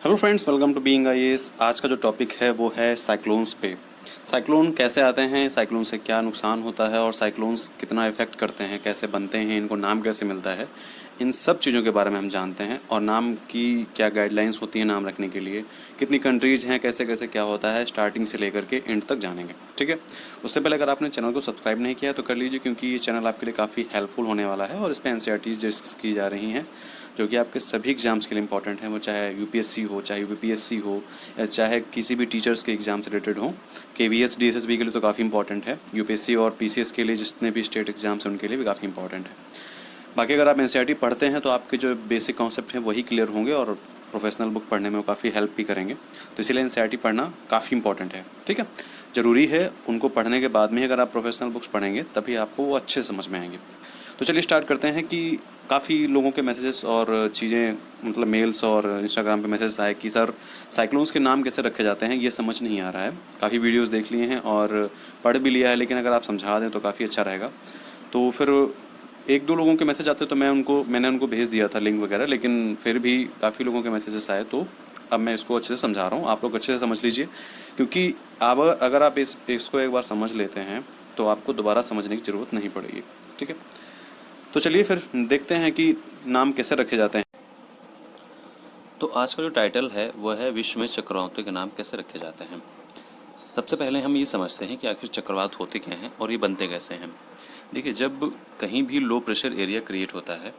Hello friends, welcome to being IAS. आज का जो टॉपिक है वो है साइक्लोन्स पे। साइक्लोन कैसे आते हैं, साइक्लोन से क्या नुकसान होता है और साइक्लोन्स कितना इफेक्ट करते हैं, कैसे बनते हैं, इनको नाम कैसे मिलता है, इन सब चीज़ों के बारे में हम जानते हैं। और नाम की क्या गाइडलाइंस होती है नाम रखने के लिए, कितनी कंट्रीज़ हैं, कैसे कैसे क्या होता है, स्टार्टिंग से लेकर के एंड तक जानेंगे। ठीक है। उससे पहले अगर आपने चैनल को सब्सक्राइब नहीं किया है तो कर लीजिए, क्योंकि ये चैनल आपके लिए काफ़ी हेल्पफुल होने वाला है और इस पर एनसीईआरटीज़ डिस्कस की जा रही हैं जो कि आपके सभी एग्ज़ाम्स के लिए इंपॉर्टेंट हैं। वो चाहे यूपीएससी हो, चाहे यूपीपीएससी हो, या चाहे किसी भी टीचर्स के एग्ज़ाम से रिलेटेड हो। केवीएस डीएसएसबी के लिए तो काफ़ी इंपॉर्टेंट है। यूपीएससी और पीसीएस के लिए जितने भी स्टेट एग्ज़ाम्स हैं उनके लिए भी काफ़ी इंपॉर्टेंट है। बाकी अगर आप एनसीईआरटी पढ़ते हैं तो आपके जो बेसिक कॉन्सेप्ट हैं वही क्लियर होंगे और प्रोफेशनल बुक पढ़ने में वो काफ़ी हेल्प भी करेंगे। तो इसीलिए एनसीईआरटी पढ़ना काफ़ी इंपॉर्टेंट है। ठीक है, ज़रूरी है। उनको पढ़ने के बाद में अगर आप प्रोफेशनल बुक्स पढ़ेंगे तभी आपको वो अच्छे समझ में आएंगे। तो चलिए स्टार्ट करते हैं कि काफ़ी लोगों के मैसेजेस और चीज़ें, मतलब मेल्स और इंस्टाग्राम पे मैसेज आए कि सर साइक्लोन्स के नाम कैसे रखे जाते हैं, ये समझ नहीं आ रहा है। काफ़ी वीडियोस देख लिए हैं और पढ़ भी लिया है, लेकिन अगर आप समझा दें तो काफ़ी अच्छा रहेगा। तो फिर एक दो लोगों के मैसेज आते तो मैंने उनको भेज दिया था लिंक वगैरह, लेकिन फिर भी काफ़ी लोगों के मैसेजेस आए तो अब मैं इसको अच्छे से समझा रहा हूँ। आप लोग अच्छे से समझ लीजिए, क्योंकि अब अगर आप इसको एक बार समझ लेते हैं तो आपको दोबारा समझने की ज़रूरत नहीं पड़ेगी। ठीक है, तो चलिए फिर देखते हैं कि नाम कैसे रखे जाते हैं। तो आज का जो टाइटल है वो है विश्व में चक्रवातों के नाम कैसे रखे जाते हैं। सबसे पहले हम ये समझते हैं कि आखिर चक्रवात होते क्या हैं और ये बनते कैसे हैं। देखिए, जब कहीं भी लो प्रेशर एरिया क्रिएट होता है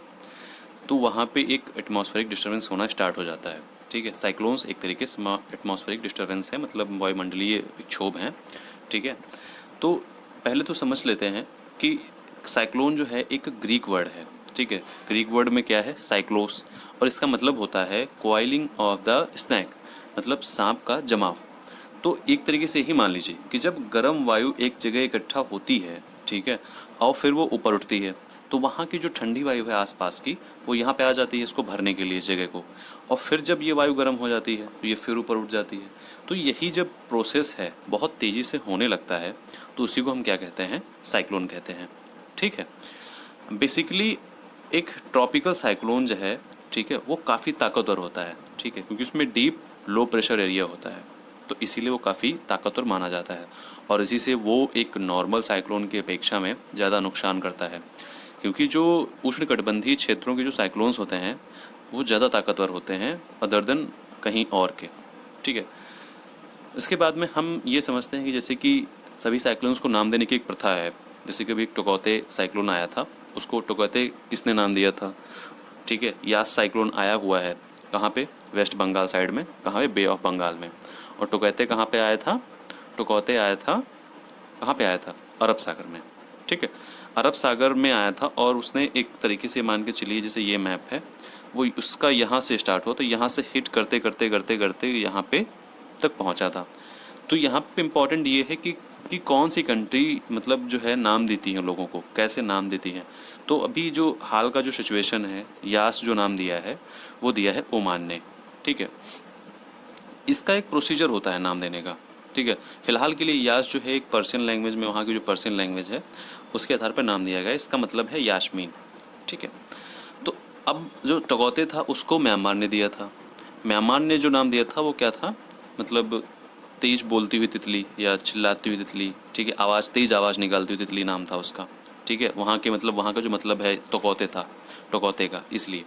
तो वहाँ पे एक एटमॉस्फेरिक डिस्टर्बेंस होना स्टार्ट हो जाता है। ठीक है, साइक्लोन्स एक तरीके से एटमॉस्फेरिक डिस्टर्बेंस है, मतलब वायुमंडलीय विक्षोभ हैं। ठीक है, तो पहले तो समझ लेते हैं कि साइक्लोन जो है एक ग्रीक वर्ड है। ठीक है, ग्रीक वर्ड में क्या है, साइक्लोस, और इसका मतलब होता है कोइलिंग ऑफ द स्नैक, मतलब सांप का जमाव। तो एक तरीके से ही मान लीजिए कि जब गर्म वायु एक जगह इकट्ठा होती है, ठीक है, और फिर वो ऊपर उठती है, तो वहाँ की जो ठंडी वायु है आसपास की, वो यहाँ पे आ जाती है इसको भरने के लिए इस जगह को। और फिर जब ये वायु गर्म हो जाती है तो ये फिर ऊपर उठ जाती है। तो यही जब प्रोसेस है बहुत तेज़ी से होने लगता है तो उसी को हम क्या कहते हैं, साइक्लोन कहते हैं। ठीक है, बेसिकली एक ट्रॉपिकल साइक्लोन जो है, ठीक है, वो काफ़ी ताकतवर होता है। ठीक है, क्योंकि उसमें डीप लो प्रेशर एरिया होता है, तो इसीलिए वो काफ़ी ताकतवर माना जाता है। और इसी से वो एक नॉर्मल साइक्लोन की अपेक्षा में ज़्यादा नुकसान करता है, क्योंकि जो उष्णकटिबंधीय क्षेत्रों के जो साइक्लोन्स होते हैं वो ज़्यादा ताकतवर होते हैं अदर देन कहीं और के। ठीक है, इसके बाद में हम ये समझते हैं कि जैसे कि सभी साइक्लोन्स को नाम देने की एक प्रथा है। जैसे कि अभी एक टोकौते साइक्लोन आया था, उसको टोकौते किसने नाम दिया था। ठीक है, यास साइक्लोन आया हुआ है कहाँ पे, वेस्ट बंगाल साइड में, कहाँ पे, बे ऑफ बंगाल में। और टोकौते कहाँ पे आया था, टोकौते आया था, कहाँ पे आया था, अरब सागर में। ठीक है, अरब सागर में आया था और उसने एक तरीके से मान के चलिए जैसे ये मैप है, वो उसका यहाँ से स्टार्ट हो तो यहाँ से हिट करते करते करते करते यहाँ पे तक पहुँचा था। तो यहाँ पे इम्पॉर्टेंट ये है कि कौन सी कंट्री मतलब जो है नाम देती है लोगों को, कैसे नाम देती हैं। तो अभी जो हाल का जो सिचुएशन है, यास जो नाम दिया है वो दिया है ओमान ने। ठीक है, इसका एक प्रोसीजर होता है नाम देने का। ठीक है, फिलहाल के लिए यास जो है एक पर्शियन लैंग्वेज में, वहाँ की जो पर्शियन लैंग्वेज है उसके आधार पर नाम दिया गया, इसका मतलब है यास्मीन। ठीक है, तो अब जो टगोते था उसको म्यांमार ने दिया था। म्यांमार ने जो नाम दिया था वो क्या था, मतलब तेज बोलती हुई तितली या चिल्लाती हुई तितली। ठीक है, आवाज़, तेज आवाज़ निकालती हुई तितली नाम था उसका। ठीक है, वहाँ के मतलब वहाँ का जो मतलब है टकोते था, टकोते का, इसलिए।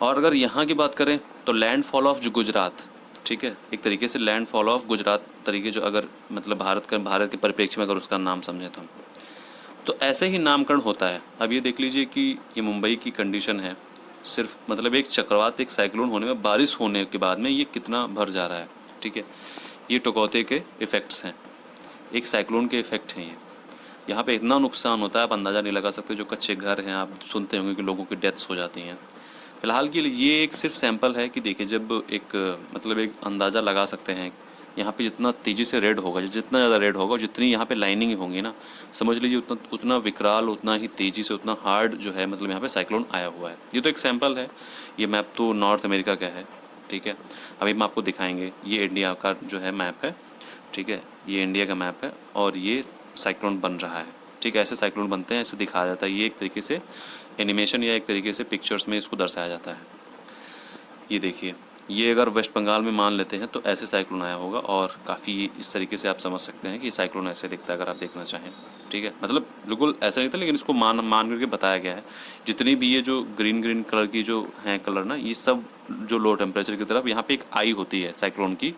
और अगर यहाँ की बात करें तो लैंडफॉल ऑफ जो गुजरात। ठीक है, एक तरीके से लैंडफॉल ऑफ गुजरात तरीके जो, अगर मतलब भारत के परिप्रेक्ष्य में अगर उसका नाम समझें तो ऐसे ही नामकरण होता है। अब ये देख लीजिए कि ये मुंबई की कंडीशन है, सिर्फ मतलब एक चक्रवात, एक साइक्लोन होने में, बारिश होने के बाद में ये कितना भर जा रहा है। ठीक है, ये टकोते के इफ़ेक्ट्स हैं, एक साइक्लोन के इफ़ेक्ट हैं ये। यहाँ पे इतना नुकसान होता है आप अंदाज़ा नहीं लगा सकते। जो कच्चे घर हैं, आप सुनते होंगे कि लोगों की डेथ्स हो जाती हैं। फ़िलहाल के लिए ये एक सिर्फ सैंपल है कि देखिए, जब एक मतलब एक अंदाज़ा लगा सकते हैं यहाँ पे जितना तेज़ी से रेड होगा, जितना ज़्यादा रेड होगा, जितनी यहाँ पे लाइनिंग होंगी ना, समझ लीजिए उतना उतना विकराल, उतना ही तेज़ी से, उतना हार्ड जो है, मतलब यहाँ पे साइक्लोन आया हुआ है। ये तो एक सैंपल है, ये मैप तो नॉर्थ अमेरिका का है। ठीक है, अभी हम आपको दिखाएंगे, ये इंडिया का जो है मैप है। ठीक है, ये इंडिया का मैप है और ये साइक्लोन बन रहा है। ठीक है, ऐसे साइक्लोन बनते हैं, ऐसे दिखाया जाता है। ये एक तरीके से एनिमेशन या एक तरीके से पिक्चर्स में इसको दर्शाया जाता है। ये देखिए, ये अगर वेस्ट बंगाल में मान लेते हैं तो ऐसे साइक्लोन आया होगा, और काफ़ी इस तरीके से आप समझ सकते हैं कि साइक्लोन ऐसे दिखता है अगर आप देखना चाहें। ठीक है, मतलब बिल्कुल ऐसा नहीं था, लेकिन इसको मान मान करके बताया गया है। जितनी भी ये जो ग्रीन ग्रीन कलर की जो हैं कलर ना, ये सब जो लो टेम्परेचर की तरफ यहाँ पे एक आई होती है साइक्लोन की,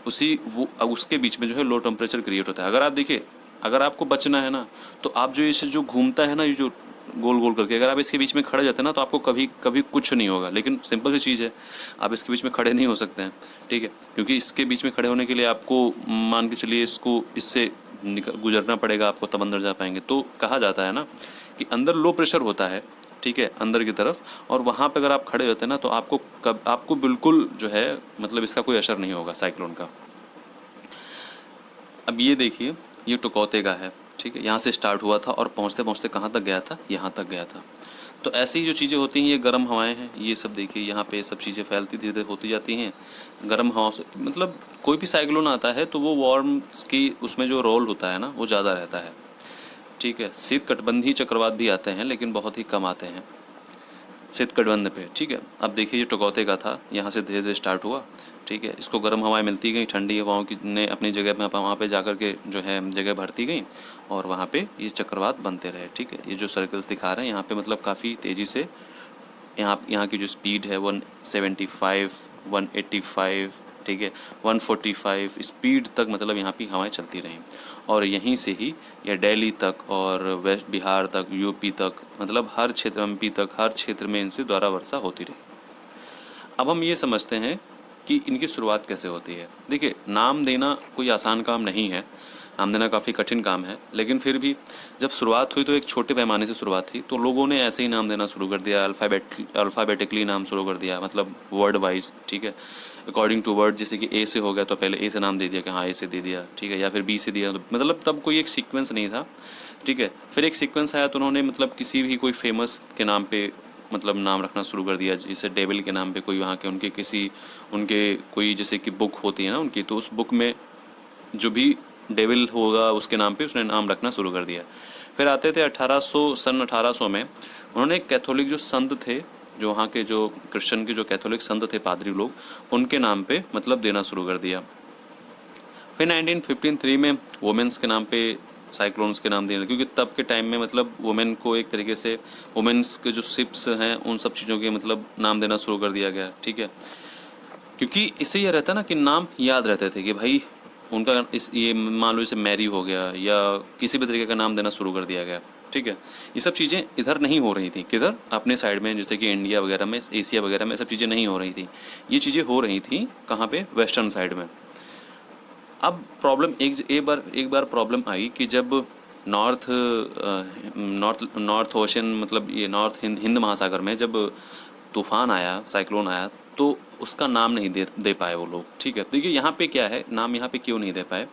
उसी वो उसके बीच में जो है लो टेम्परेचर क्रिएट होता है। अगर आप देखिए, अगर आपको बचना है ना, तो आप जो इसे जो घूमता है ना, ये जो गोल गोल करके, अगर आप इसके बीच में खड़े जाते हैं ना, तो आपको कभी कभी कुछ नहीं होगा। लेकिन सिंपल सी चीज़ है, आप इसके बीच में खड़े नहीं हो सकते हैं। ठीक है, क्योंकि इसके बीच में खड़े होने के लिए आपको मान के चलिए इसको इससे गुजरना पड़ेगा आपको, तब अंदर जा पाएंगे। तो कहा जाता है ना कि अंदर लो प्रेशर होता है, ठीक है, अंदर की तरफ, और वहाँ पे अगर आप खड़े होते हैं ना, तो आपको बिल्कुल जो है मतलब इसका कोई असर नहीं होगा साइक्लोन का। अब ये देखिए, ये टुकौते का है, ठीक है, यहाँ से स्टार्ट हुआ था और पहुँचते पहुँचते कहाँ तक गया था, यहाँ तक गया था। तो ऐसी ही जो चीज़ें होती हैं, ये गर्म हवाएं हैं, ये सब देखिए यहाँ पे सब चीज़ें फैलती धीरे धीरे होती जाती हैं गर्म हवाओं से। मतलब कोई भी साइक्लोन आता है तो वो वार्म की उसमें जो रोल होता है ना, वो ज़्यादा रहता है। ठीक है, शीत कटबंधी चक्रवात भी आते हैं, लेकिन बहुत ही कम आते हैं शीत कटबंध पे। ठीक है, अब देखिए ये टुकौते का था, यहाँ से धीरे धीरे स्टार्ट हुआ। ठीक है, इसको गर्म हवाएं मिलती गई, ठंडी हवाओं की ने अपनी जगह में वहाँ पे जाकर के जो है जगह भरती गई, और वहाँ पे ये चक्रवात बनते रहे। ठीक है, ये जो सर्कल्स दिखा रहे हैं यहाँ पे, मतलब काफ़ी तेज़ी से यहाँ की जो स्पीड है 175, 185, ठीक है, 145 स्पीड तक, मतलब यहाँ की हवाएं चलती रहीं, और यहीं से ही यह दिल्ली तक और वेस्ट बिहार तक, यूपी तक, मतलब हर क्षेत्र, एमपी तक, हर क्षेत्र में इनसे द्वारा वर्षा होती रही। अब हम ये समझते हैं कि इनकी शुरुआत कैसे होती है। देखिए, नाम देना कोई आसान काम नहीं है, नाम देना काफ़ी कठिन काम है, लेकिन फिर भी जब शुरुआत हुई तो एक छोटे पैमाने से शुरुआत थी, तो लोगों ने ऐसे ही नाम देना शुरू कर दिया, अल्फ़ाबेटिकली नाम शुरू कर दिया, मतलब वर्ड वाइज। ठीक है, अकॉर्डिंग टू वर्ड, जैसे कि ए से हो गया तो पहले ए से नाम दे दिया कि हाँ ए से दे दिया, ठीक है, या फिर बी से दिया, तो मतलब तब कोई एक सीक्वेंस नहीं था। ठीक है, फिर एक सीक्वेंस आया तो उन्होंने मतलब किसी भी कोई फेमस के नाम पे मतलब नाम रखना शुरू कर दिया, जैसे डेविल के नाम पे कोई वहाँ के उनके कोई जैसे कि बुक होती है ना उनकी, तो उस बुक में जो भी डेविल होगा उसके नाम पे उसने नाम रखना शुरू कर दिया। फिर आते थे 1800 में उन्होंने कैथोलिक जो संत थे, जो वहाँ के जो क्रिश्चियन के जो कैथोलिक संत थे, पादरी लोग, उनके नाम पे मतलब देना शुरू कर दिया। फिर 1953 में वुमेंस के नाम पे साइक्लोन्स के नाम देने, क्योंकि तब के टाइम में मतलब वुमेन को एक तरीके से वुमेंस के जो शिप्स हैं उन सब चीज़ों के मतलब नाम देना शुरू कर दिया गया। ठीक है, क्योंकि इससे ये रहता ना कि नाम याद रहते थे कि भाई उनका ये मान लो जैसे मैरी हो गया या किसी भी तरीके का नाम देना शुरू कर दिया गया। ठीक है, ये सब चीज़ें इधर नहीं हो रही थी, किधर, अपने साइड में, जैसे कि इंडिया वगैरह में, एशिया वगैरह में सब चीज़ें नहीं हो रही थी। ये चीज़ें हो रही थी कहाँ पे, वेस्टर्न साइड में। अब प्रॉब्लम एक बार प्रॉब्लम आई कि जब नॉर्थ ओशन, मतलब ये नॉर्थ हिंद महासागर में जब तूफान आया, साइक्लोन आया, तो उसका नाम नहीं दे पाए वो लोग। ठीक है, देखिए यहाँ पे क्या है, नाम यहाँ पे क्यों नहीं दे पाए,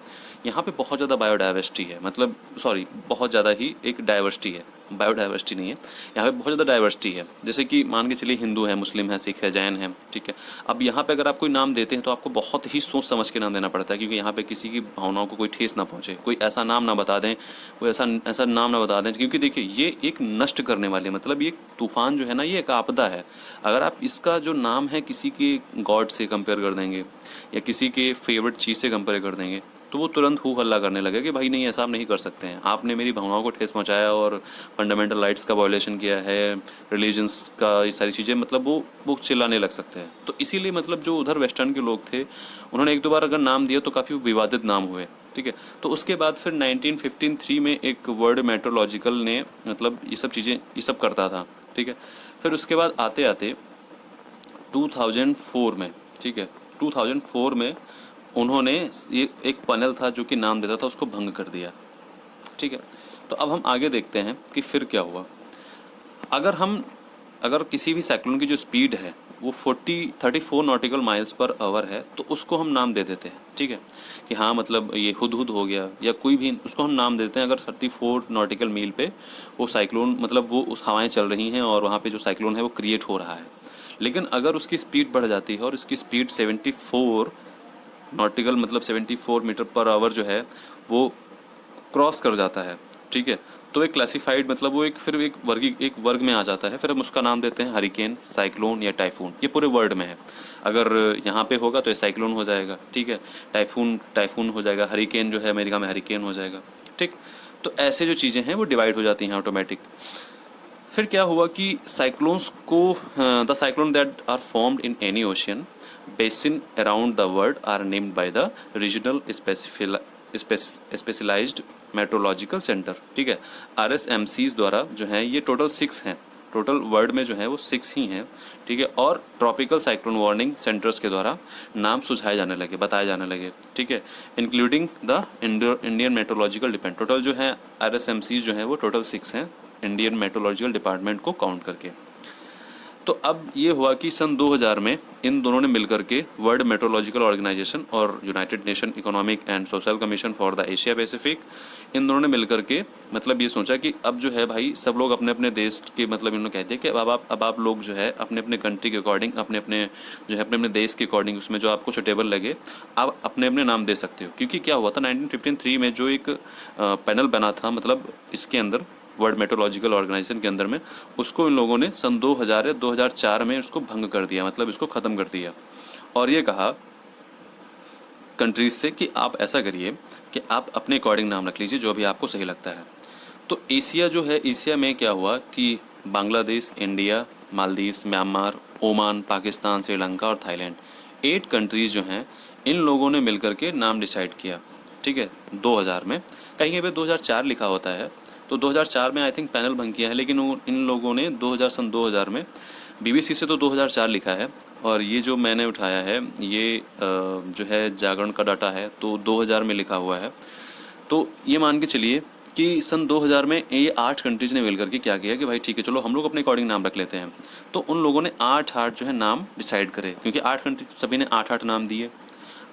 यहाँ पे बहुत ज़्यादा बायोडाइवर्सिटी है, मतलब सॉरी बहुत ज़्यादा ही एक डाइवर्सिटी है, बायोडाइवर्सिटी नहीं है, यहाँ पे बहुत ज़्यादा डाइवर्सिटी है। जैसे कि मान के चलिए हिंदू है, मुस्लिम है, सिख है, जैन है। ठीक है, अब यहाँ पे अगर आप कोई नाम देते हैं तो आपको बहुत ही सोच समझ के नाम देना पड़ता है, क्योंकि यहाँ पे किसी की भावनाओं को कोई ठेस ना पहुँचे, कोई ऐसा नाम ना बता दें, कोई ऐसा नाम ना बता दें, क्योंकि देखिए ये एक नष्ट करने वाली, मतलब ये तूफान जो है ना, ये एक आपदा है। अगर आप इसका जो नाम है किसी के गॉड से कंपेयर कर देंगे या किसी के फेवरेट चीज़ से कंपेयर कर देंगे, तो वो तुरंत हू हल्ला करने लगे कि भाई नहीं, ऐसा आप नहीं कर सकते हैं, आपने मेरी भावनाओं को ठेस पहुंचाया और फंडामेंटल राइट्स का वायलेशन किया है, रिलीजन्स का, ये सारी चीज़ें, मतलब वो चिल्लाने लग सकते हैं। तो इसीलिए मतलब जो उधर वेस्टर्न के लोग थे, उन्होंने एक दो बार अगर नाम दिया तो काफ़ी विवादित नाम हुए। ठीक है, तो उसके बाद फिर 1953 में एक वर्ल्ड मेट्रोलॉजिकल ने मतलब ये सब चीज़ें, ये सब करता था। ठीक है, फिर उसके बाद आते आते 2004 में, ठीक है, 2004 में उन्होंने ये एक पैनल था जो कि नाम देता था, उसको भंग कर दिया। ठीक है, तो अब हम आगे देखते हैं कि फिर क्या हुआ। अगर किसी भी साइक्लोन की जो स्पीड है वो 34 नॉटिकल माइल्स पर आवर है, तो उसको हम नाम दे देते हैं। ठीक है, कि हाँ मतलब ये हुदहुद हो गया या कोई भी, उसको हम नाम देते हैं अगर 34 नॉटिकल मील पे वो साइक्लोन, मतलब वो उस हवाएं चल रही हैं और वहाँ पे जो साइक्लोन है वो क्रिएट हो रहा है। लेकिन अगर उसकी स्पीड बढ़ जाती है और इसकी स्पीड 74 नॉटिकल, मतलब 74 मीटर पर आवर जो है वो क्रॉस कर जाता है, ठीक है, तो एक क्लासिफाइड, मतलब वो फिर एक वर्ग में आ जाता है। फिर हम उसका नाम देते हैं हरिकेन, साइक्लोन या टाइफून, ये पूरे वर्ल्ड में है। अगर यहाँ पे होगा तो ये साइक्लोन हो जाएगा, ठीक है, टाइफून हो जाएगा, हरिकेन जो है अमेरिका में हरिकेन हो जाएगा, ठीक। तो ऐसे जो चीज़ें हैं वो डिवाइड हो जाती हैं ऑटोमेटिक। फिर क्या हुआ कि साइक्लोन्स को, the cyclone that are formed in any ocean basin around the world are named by the regional specialised meteorological centre, ठीक है। RSMCs द्वारा जो है ये टोटल 6 हैं, टोटल वर्ल्ड में जो है वो 6 ही हैं, ठीक है। और ट्रॉपिकल साइक्लोन वार्निंग सेंटर्स के द्वारा नाम सुझाए जाने लगे, बताए जाने लगे, ठीक है, including the Indian meteorological department. Total जो है RSMCs जो है वो टोटल 6 हैं, इंडियन मेट्रोलॉजिकल डिपार्टमेंट को काउंट करके। तो अब ये हुआ कि सन 2000 में इन दोनों ने मिलकर के वर्ल्ड मेट्रोलॉजिकल ऑर्गेनाइजेशन और united nation economic and social commission for the Asia Pacific, इन दोनों ने मिलकर के मतलब ये सोचा कि अब जो है भाई सब लोग अपने अपने देश के, मतलब इन्होंने कहते हैं कि अब आप लोग जो है अपने अपने कंट्री के अकॉर्डिंग, अपने अपने जो है अपने अपने देश के अकॉर्डिंग, उसमें जो आपको सुटेबल लगे आप अपने अपने नाम दे सकते हो। क्योंकि क्या हुआ था 1953 में जो एक पैनल बना था, मतलब इसके अंदर वर्ल्ड मेट्रोलॉजिकल ऑर्गेनाइजेशन के अंदर में, उसको इन लोगों ने सन 2000 या 2004 में उसको भंग कर दिया, मतलब इसको ख़त्म कर दिया। और ये कहा कंट्रीज से कि आप ऐसा करिए कि आप अपने अकॉर्डिंग नाम रख लीजिए जो भी आपको सही लगता है। तो एशिया जो है, एशिया में क्या हुआ कि Bangladesh, India, Maldives, Myanmar, Oman, Pakistan, Sri Lanka और थाईलैंड, 8 कंट्रीज़ जो हैं इन लोगों ने मिलकर के नाम डिसाइड किया, ठीक है, 2000 में। कहीं पे 2004 लिखा होता है, तो 2004 में आई थिंक पैनल भंग किया है, लेकिन इन लोगों ने सन 2000 में, BBC से तो 2004 लिखा है, और ये जो मैंने उठाया है ये जो है जागरण का डाटा है, तो 2000 में लिखा हुआ है। तो ये मान के चलिए कि सन 2000 में ये 8 कंट्रीज़ ने मिलकर के क्या किया कि भाई ठीक है चलो हम लोग अपने अकॉर्डिंग नाम रख लेते हैं। तो उन लोगों ने 8 जो है नाम डिसाइड करे, क्योंकि 8 कंट्री सभी ने 8 नाम दिए,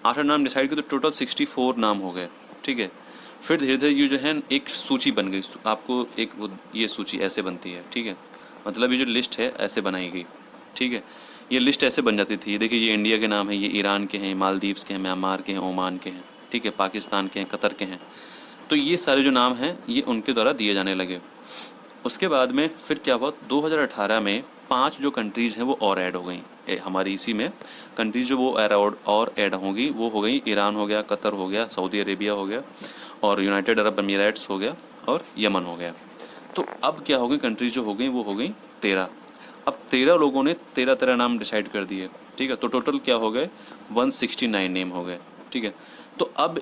8 नाम डिसाइड किए, तो टोटल 64 नाम हो गए, ठीक है। फिर धीरे धीरे ये जो है एक सूची बन गई, आपको एक ये सूची ऐसे बनती है, ठीक है, मतलब ये जो लिस्ट है ऐसे बनाई गई, ठीक है। ये लिस्ट ऐसे बन जाती थी, देखिए ये इंडिया के नाम है, ये ईरान के हैं, मालदीव्स के हैं, म्यांमार के हैं, ओमान के हैं, ठीक है, पाकिस्तान के हैं, कतर के हैं। तो ये सारे जो नाम हैं ये उनके द्वारा दिए जाने लगे। उसके बाद में फिर क्या हुआ, 2018 में 5 जो कंट्रीज़ हैं वो और ऐड हो गई हमारी इसी में कंट्रीज़, जो वो और ऐड होंगी, वो हो गई ईरान हो गया, कतर हो गया, सऊदी अरेबिया हो गया, और यूनाइटेड अरब अमीराट्स हो गया, और यमन हो गया। तो अब क्या हो गई, कंट्रीज जो हो गई वो हो गई 13। अब 13 लोगों ने 13 नाम डिसाइड कर दिए, ठीक है। तो टोटल क्या हो गए, 169 नेम हो गए, ठीक है। तो अब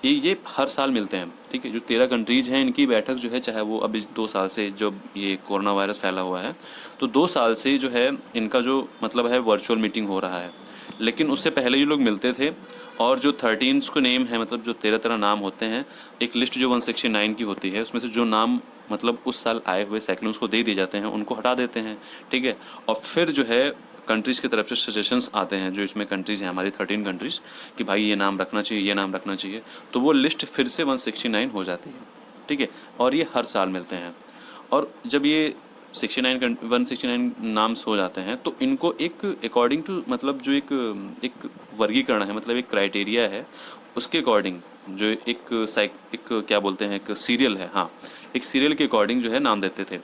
ये हर साल मिलते हैं, ठीक है। जो 13 कंट्रीज़ हैं इनकी बैठक जो है, चाहे वो अभी 2 साल से जब ये कोरोना वायरस फैला हुआ है, तो 2 साल से जो है इनका जो मतलब है वर्चुअल मीटिंग हो रहा है। लेकिन उससे पहले ये लोग मिलते थे, और जो 13 को नेम है, मतलब जो 13 नाम होते हैं, एक लिस्ट जो 169 की होती है, उसमें से जो नाम मतलब उस साल आए हुए साइक्लोन्स को दे दिए जाते हैं, उनको हटा देते हैं, ठीक है। और फिर जो है कंट्रीज़ की तरफ से सजेशंस आते हैं, जो इसमें कंट्रीज़ हैं हमारी 13 कंट्रीज़, कि भाई ये नाम रखना चाहिए, ये नाम रखना चाहिए, तो वो लिस्ट फिर से 169 हो जाती है, ठीक है। और ये हर साल मिलते हैं, और जब ये 169 नाम्स हो जाते हैं, तो इनको एक अकॉर्डिंग टू, मतलब जो एक वर्गीकरण है, मतलब एक क्राइटेरिया है, उसके अकॉर्डिंग जो एक क्या बोलते हैं, एक सीरियल है, हाँ, एक सीरियल के अकॉर्डिंग जो है नाम देते थे,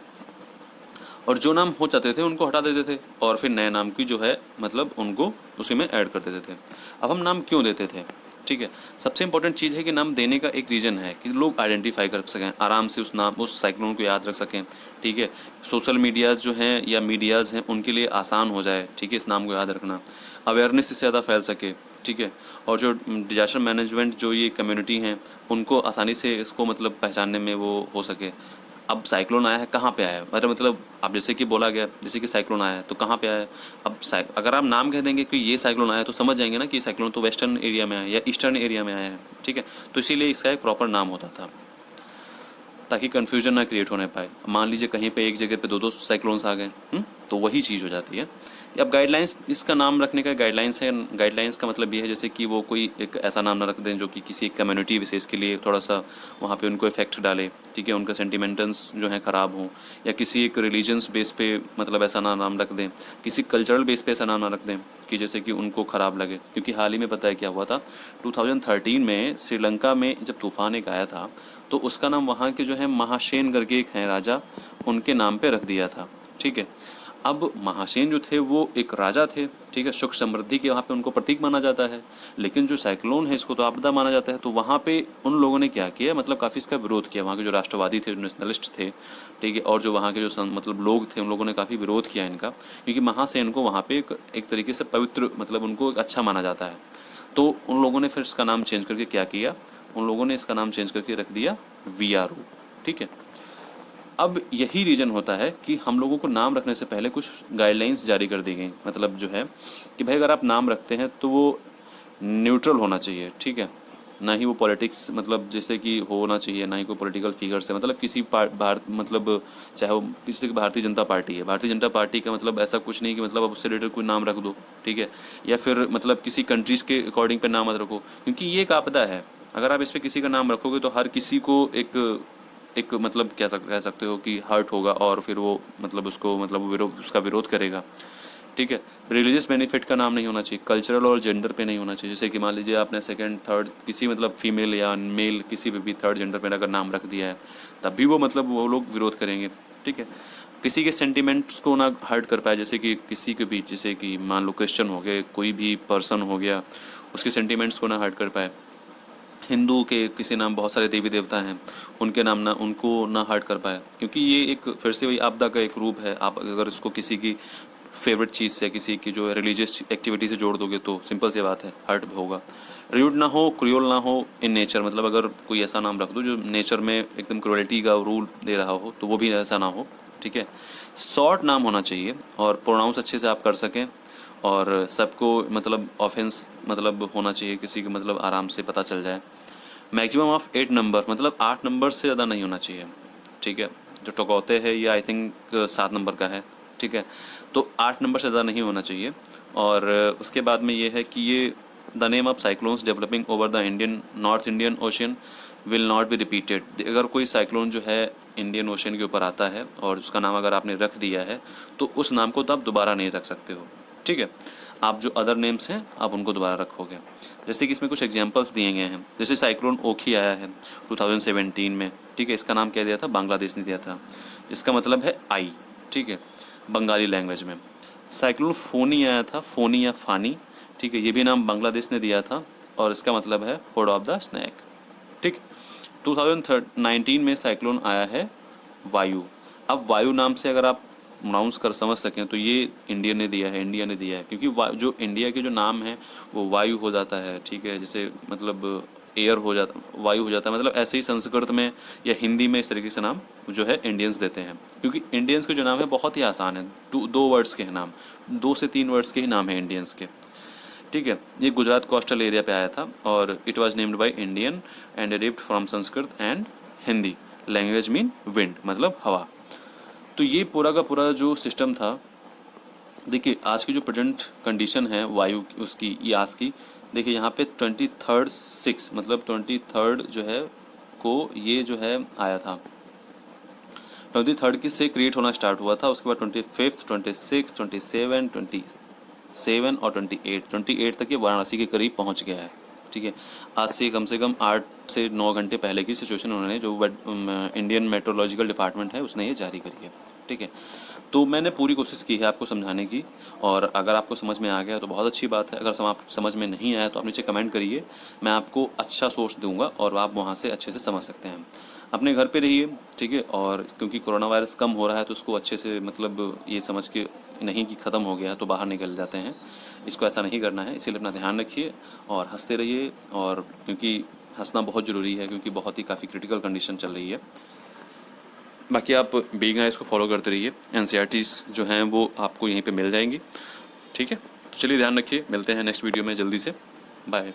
और जो नाम हो जाते थे उनको हटा देते थे, और फिर नए नाम की जो है मतलब उनको उसी में ऐड कर देते थे। अब हम नाम क्यों देते थे, ठीक है। सबसे इंपॉर्टेंट चीज़ है कि नाम देने का एक रीज़न है कि लोग आइडेंटिफाई कर सकें आराम से, उस साइक्लोन को याद रख सकें, ठीक है। सोशल मीडियाज़ जो हैं या मीडियाज़ हैं उनके लिए आसान हो जाए, ठीक है, इस नाम को याद रखना, अवेयरनेस इससे ज़्यादा फैल सके, ठीक है। और जो डिजास्टर मैनेजमेंट जो ये कम्युनिटी हैं उनको आसानी से इसको मतलब पहचानने में वो हो सके। अब साइक्लोन आया है, कहाँ पे आया है, मतलब अब जैसे कि बोला गया, जैसे कि साइक्लोन आया है तो कहाँ पे आया है। अब अगर आप नाम कह देंगे कि ये साइक्लोन आया है, तो समझ जाएंगे ना कि साइक्लोन तो वेस्टर्न एरिया में आया है या ईस्टर्न एरिया में आया है, ठीक है। तो इसीलिए इसका एक प्रॉपर नाम होता था, ताकि कन्फ्यूजन ना क्रिएट होने पाए। मान लीजिए कहीं पे एक जगह पे 2 साइक्लोन्स आ गए, तो वही चीज़ हो जाती है। अब गाइडलाइंस, इसका नाम रखने का गाइडलाइंस है, गाइडलाइंस का मतलब ये है जैसे कि वो कोई एक ऐसा नाम ना रख दें जो कि किसी एक कम्युनिटी विशेष के लिए थोड़ा सा वहाँ पे उनको इफेक्ट डाले, ठीक है, उनका सेंटिमेंटल्स जो है ख़राब हों, या किसी एक रिलीजन्स बेस पे मतलब ऐसा नाम रख दें, किसी कल्चरल बेस पे ऐसा नाम ना रख दें कि जैसे कि उनको ख़राब लगे। क्योंकि हाल ही में पता है क्या हुआ था, 2013 में श्रीलंका में जब तूफ़ान एक आया था, तो उसका नाम वहाँ के जो है महासेन करके एक हैं राजा, उनके नाम पे रख दिया था, ठीक है। अब महासेन जो थे वो एक राजा थे, ठीक है, सुख समृद्धि के वहाँ पे उनको प्रतीक माना जाता है। लेकिन जो साइक्लोन है इसको तो आपदा माना जाता है। तो वहाँ पे उन लोगों ने क्या किया, मतलब काफ़ी इसका विरोध किया। वहाँ के जो राष्ट्रवादी थे, जो नेशनलिस्ट थे, ठीक है, और जो वहाँ के जो मतलब लोग थे, उन लोगों ने काफ़ी विरोध किया इनका, क्योंकि महासेन को वहाँ पे एक तरीके से पवित्र, मतलब उनको एक अच्छा माना जाता है। तो उन लोगों ने फिर इसका नाम चेंज करके क्या किया, उन लोगों ने इसका नाम चेंज करके रख दिया वीआरओ, ठीक है। अब यही रीज़न होता है कि हम लोगों को नाम रखने से पहले कुछ गाइडलाइंस जारी कर दी गई, मतलब जो है कि भाई अगर आप नाम रखते हैं तो वो न्यूट्रल होना चाहिए, ठीक है, ना ही वो पॉलिटिक्स, मतलब जैसे कि होना चाहिए, ना ही कोई पॉलिटिकल फिगर से, मतलब किसी मतलब चाहे वो किसी की भारतीय जनता पार्टी है, भारतीय जनता पार्टी का मतलब ऐसा कुछ नहीं कि मतलब आप उससे रिलेटेड कोई नाम रख दो, ठीक है, या फिर मतलब किसी कंट्रीज़ के अकॉर्डिंग पे नाम मत रखो, क्योंकि ये एक आपदा है। अगर आप इस पर किसी का नाम रखोगे तो हर किसी को एक मतलब कह सकते हो कि हर्ट होगा, और फिर वो मतलब उसको मतलब उसका विरोध करेगा, ठीक है। रिलीजियस बेनिफिट का नाम नहीं होना चाहिए, कल्चरल और जेंडर पे नहीं होना चाहिए। जैसे कि मान लीजिए आपने सेकंड थर्ड किसी मतलब फीमेल या मेल किसी पे भी थर्ड जेंडर पे अगर नाम रख दिया है, तब भी वो मतलब वो लोग विरोध करेंगे, ठीक है। किसी के सेंटिमेंट्स को ना हर्ट कर पाए, जैसे कि किसी के भी, जैसे कि मान लो क्रिश्चियन हो गए, कोई भी पर्सन हो गया, उसके सेंटिमेंट्स को ना हर्ट कर पाए। हिंदू के किसी नाम बहुत सारे देवी देवता हैं, उनके नाम ना उनको ना हर्ट कर पाए, क्योंकि ये एक फिर से वही आपदा का एक रूप है। आप अगर इसको किसी की फेवरेट चीज़ से, किसी की जो रिलीजियस एक्टिविटी से जोड़ दोगे तो सिंपल सी बात है, हर्ट होगा। र्यूड ना हो, क्रूअल ना हो इन नेचर, मतलब अगर कोई ऐसा नाम रख दो जो नेचर में एकदम क्रूअल्टी का रूल दे रहा हो, तो वो भी ऐसा ना हो, ठीक है। शॉर्ट नाम होना चाहिए और प्रोनाउंस अच्छे से आप कर सकें, और सबको मतलब ऑफेंस मतलब होना चाहिए, किसी को मतलब आराम से पता चल जाए। मैक्सिमम ऑफ 8 नंबर, मतलब 8 नंबर से ज़्यादा नहीं होना चाहिए, ठीक है। जो टकौते है ये आई थिंक 7 नंबर का है, ठीक है। तो 8 नंबर से ज़्यादा नहीं होना चाहिए। और उसके बाद में ये है कि ये the name of cyclones developing over the Indian north Indian ocean will not be repeated. अगर कोई साइक्लोन जो है इंडियन ओशन के ऊपर आता है और उसका नाम अगर आपने रख दिया है, तो उस नाम को तो आप दोबारा नहीं रख सकते हो, ठीक है। आप जो अदर नेम्स हैं आप उनको दोबारा रखोगे। जैसे कि इसमें कुछ एग्जांपल्स दिए गए हैं, जैसे साइक्लोन ओखी आया है 2017 में, ठीक है। इसका नाम क्या दिया था, बांग्लादेश ने दिया था। इसका मतलब है आई, ठीक है, बंगाली लैंग्वेज में। साइक्लोन फोनी आया था, फोनी या फानी, ठीक है, ये भी नाम बांग्लादेश ने दिया था, और इसका मतलब है होड ऑफ द स्नैक, ठीक। 2019 में साइक्लोन आया है वायु। अब वायु नाम से अगर आप प्रोनाउंस कर समझ सकें तो ये इंडिया ने दिया है, इंडिया ने दिया है, क्योंकि जो इंडिया के जो नाम है वो वायु हो जाता है, ठीक है। जैसे मतलब एयर हो जाता, वायु हो जाता है, मतलब ऐसे ही संस्कृत में या हिंदी में इस तरीके से नाम जो है इंडियंस देते हैं, क्योंकि इंडियंस के जो नाम है बहुत ही आसान है, दो वर्ड्स के हैं नाम, 2 से 3 वर्ड्स के ही नाम है इंडियंस के, ठीक है। ये गुजरात कोस्टल एरिया पे आया था, और it was named by Indian and derived from Sanskrit and Hindi. Language mean wind, मतलब हवा। तो ये पूरा का पूरा जो सिस्टम था, देखिए आज की जो प्रेजेंट कंडीशन है वायु उसकी यास की, देखिए यहाँ पे 23rd 6 मतलब 23rd जो है को ये जो है आया था, 23rd की से क्रिएट होना स्टार्ट हुआ था। उसके बाद 25th 26 27 और 28 तक ये वाराणसी के करीब पहुँच गया है, ठीक है। आज से कम 8 से 9 घंटे पहले की सिचुएशन उन्होंने जो इंडियन मेट्रोलॉजिकल डिपार्टमेंट है उसने ये जारी करी है, ठीक है। तो मैंने पूरी कोशिश की है आपको समझाने की, और अगर आपको समझ में आ गया तो बहुत अच्छी बात है। अगर समझ में नहीं आया तो आप नीचे कमेंट करिए, मैं आपको अच्छा सोर्स दूंगा और आप वहाँ से अच्छे से समझ सकते हैं। अपने घर पे रहिए, ठीक है। और क्योंकि कोरोना वायरस कम हो रहा है तो उसको अच्छे से मतलब ये समझ के नहीं कि ख़त्म हो गया है तो बाहर निकल जाते हैं, इसको ऐसा नहीं करना है। इसीलिए अपना ध्यान रखिए और हंसते रहिए, और क्योंकि हंसना बहुत ज़रूरी है, क्योंकि बहुत ही काफ़ी क्रिटिकल कंडीशन चल रही है। बाकी आप बीइंग है इसको फॉलो करते रहिए, एनसीईआरटीज़ जो हैं वो आपको यहीं पे मिल जाएंगी, ठीक है। तो चलिए ध्यान रखिए, मिलते हैं नेक्स्ट वीडियो में जल्दी से, बाय।